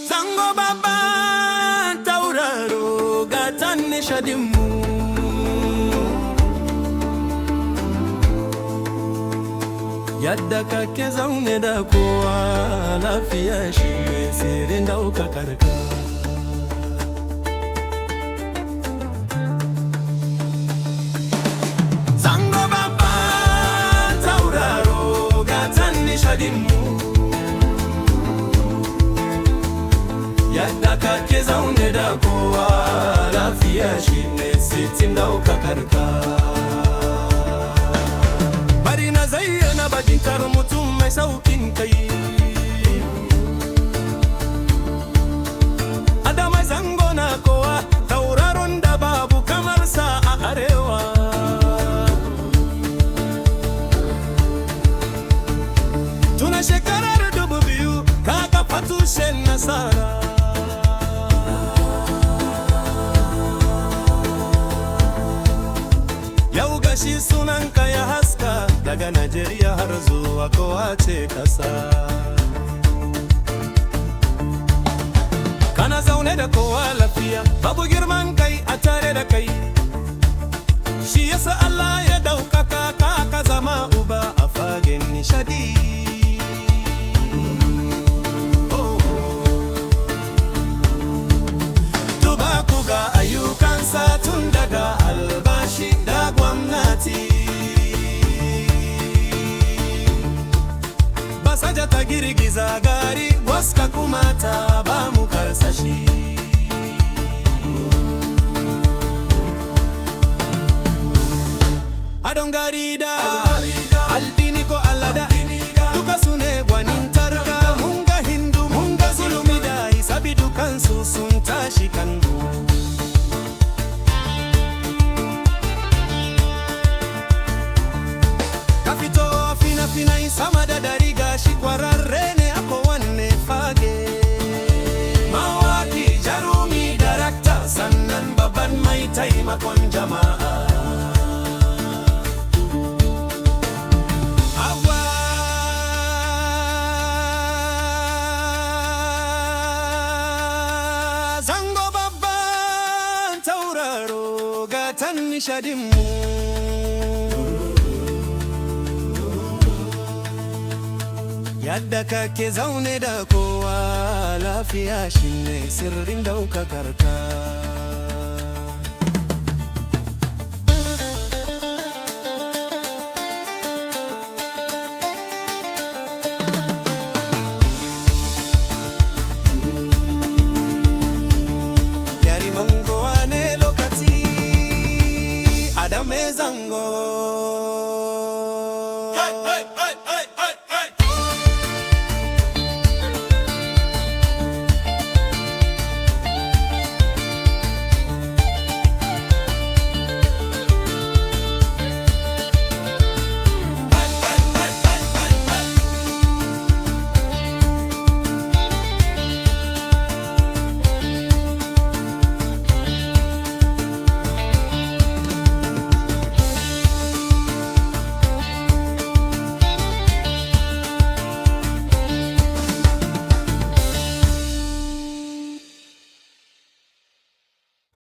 Zango babban tauraro gatan nishadinmu, yadda kake zaune da kowa lafiya shi ne sirrin daukakar ka. Zango babban tauraro gatan nishadinmu, yadda kake zaune da kowa lafiya shi ne sirrin daukakar ka. Bari na zayyana bajintar mutum mai saukin kai, Adama Zango na kowa, tauraron da babu kamar sa a arewa. Tuna shekarar 2000 kaga fatushen nasara, yau gashi sunanka ya haska daga Najeriya har zuwa kowace ƙasa. Kana zaune da kowa lafiya, babu girman kai a tare da kai, shi yasa Allah ya ɗaukaka ka zama uba a fagen nishadi. Duba ku ga ayyukansa tun daga albashi da gwamnati, basaja ta girgiza gari, waska kuma ta ba mu karsashi. Adon gari da aldini ko alada, duka su ne gwanin tarka. Mun ga Hindu mun ga zulumi da hisabi, dukansu sun tashi kanmu. Ka fito fina-finai sama da dari, gashi kwararre ne a kowanne fage. Mawaki, jarumi, darakta, sannan babban mai taimakon jama'a. Zango babban tauraro gatan nishadinmu, yadda kake zaune da kowa lafiya shi ne sirrin daukakar ka. Adama Zango